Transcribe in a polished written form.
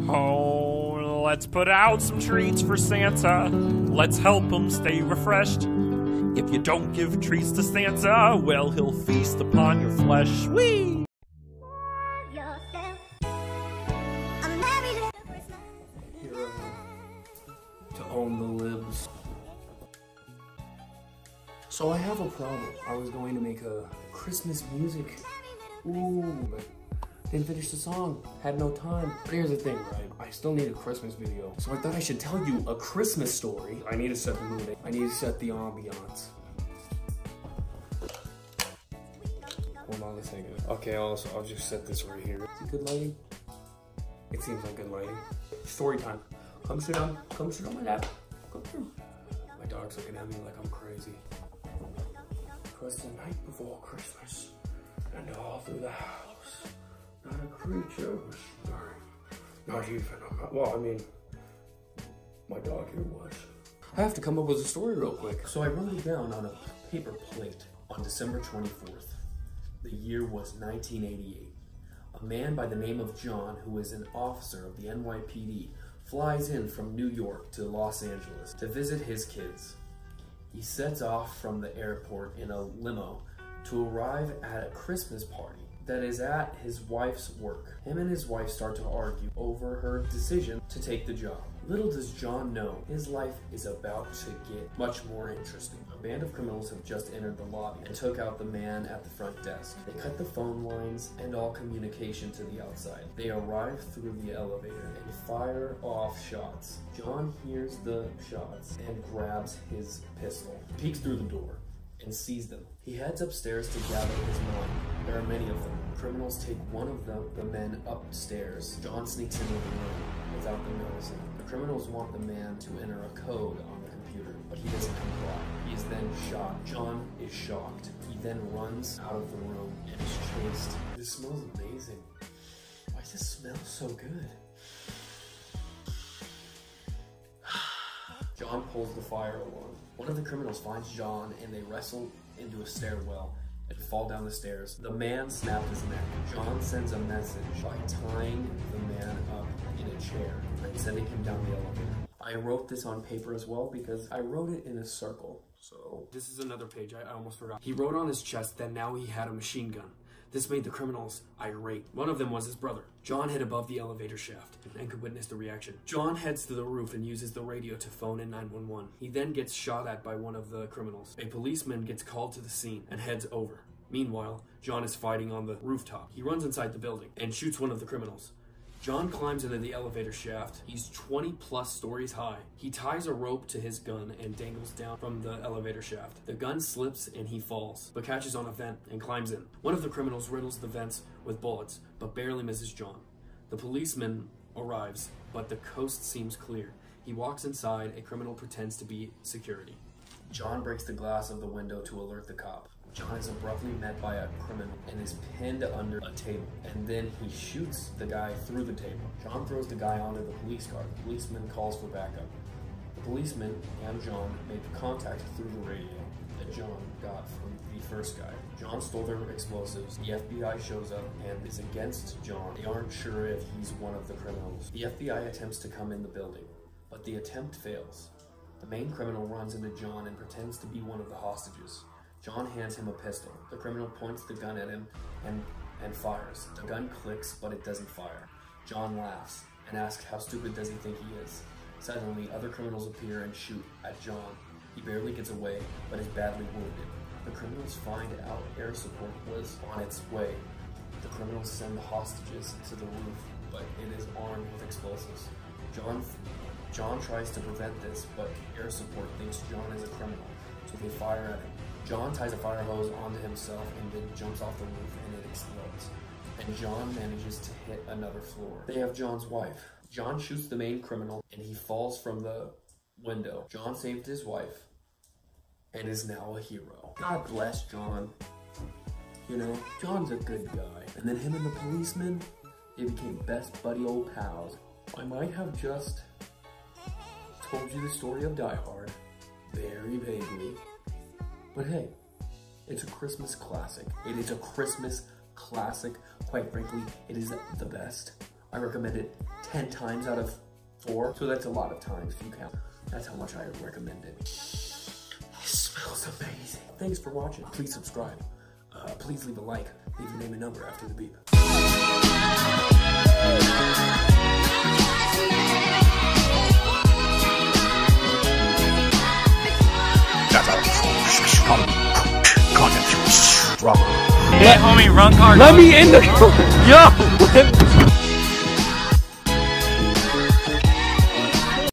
Oh, let's put out some treats for Santa. Let's help him stay refreshed. If you don't give treats to Santa, well, he'll feast upon your flesh. Whee! To own the libs. So I have a problem. I was going to make a Christmas music. Ooh, but didn't finish the song. Had no time. But here's the thing, right? I still need a Christmas video. So I thought I should tell you a Christmas story. I need to set the mood. I need to set the ambiance. Hold on a second. Okay, I'll just set this right here. Is it good lighting? It seems like good lighting. Story time. Come sit on my lap. Come through. My dog's looking at me like I'm crazy. Because the night before Christmas, and all through the house, not a creature was stirring. Not even well, I mean, my dog here was. I have to come up with a story real quick. So I wrote it down on a paper plate on December 24th. The year was 1988. A man by the name of John, who is an officer of the NYPD, flies in from New York to Los Angeles to visit his kids. He sets off from the airport in a limo to arrive at a Christmas party that is at his wife's work. Him and his wife start to argue over her decision to take the job. Little does John know, his life is about to get much more interesting. A band of criminals have just entered the lobby and took out the man at the front desk. They cut the phone lines and all communication to the outside. They arrive through the elevator and fire off shots. John hears the shots and grabs his pistol, peeks through the door, and sees them. He heads upstairs to gather his men. There are many of them. Criminals take one of the men upstairs. John sneaks into the room without them noticing. The criminals want the man to enter a code on the computer, but he doesn't comply. He is then shot. John is shocked. He then runs out of the room and is chased. This smells amazing. Why does this smell so good? John pulls the fire alarm. One of the criminals finds John and they wrestle into a stairwell and fall down the stairs. The man snapped his neck. John sends a message by tying the man up in a chair and sending him down the elevator. I wrote this on paper as well because I wrote it in a circle. So this is another page I almost forgot. He wrote on his chest that now he had a machine gun. This made the criminals irate. One of them was his brother. John hid above the elevator shaft and could witness the reaction. John heads to the roof and uses the radio to phone in 911. He then gets shot at by one of the criminals. A policeman gets called to the scene and heads over. Meanwhile, John is fighting on the rooftop. He runs inside the building and shoots one of the criminals. John climbs into the elevator shaft. He's 20 plus stories high. He ties a rope to his gun and dangles down from the elevator shaft. The gun slips and he falls, but catches on a vent and climbs in. One of the criminals riddles the vents with bullets, but barely misses John. The policeman arrives, but the coast seems clear. He walks inside. A criminal pretends to be security. John breaks the glass of the window to alert the cop. John is abruptly met by a criminal and is pinned under a table, and then he shoots the guy through the table. John throws the guy onto the police car. The policeman calls for backup. The policeman and John make contact through the radio that John got from the first guy. John stole their explosives. The FBI shows up and is against John. They aren't sure if he's one of the criminals. The FBI attempts to come in the building, but the attempt fails. The main criminal runs into John and pretends to be one of the hostages. John hands him a pistol. The criminal points the gun at him and fires. The gun clicks, but it doesn't fire. John laughs and asks how stupid does he think he is. Suddenly, other criminals appear and shoot at John. He barely gets away, but is badly wounded. The criminals find out air support was on its way. The criminals send the hostages to the roof, but it is armed with explosives. John tries to prevent this, but air support thinks John is a criminal, so they fire at him. John ties a fire hose onto himself and then jumps off the roof and it explodes. And John manages to hit another floor. They have John's wife. John shoots the main criminal and he falls from the window. John saved his wife and is now a hero. God bless John. You know, John's a good guy. And then him and the policeman, they became best buddy old pals. I might have just told you the story of Die Hard very vaguely. But hey, it's a Christmas classic. It is a Christmas classic. Quite frankly, it is the best. I recommend it 10 times out of 4, so that's a lot of times if you count. That's how much I recommend it. It smells amazing. Thanks for watching. Please subscribe. Please leave a like. Leave your name and number after the beep. Hey, homie, run card. Let me in the... Yo!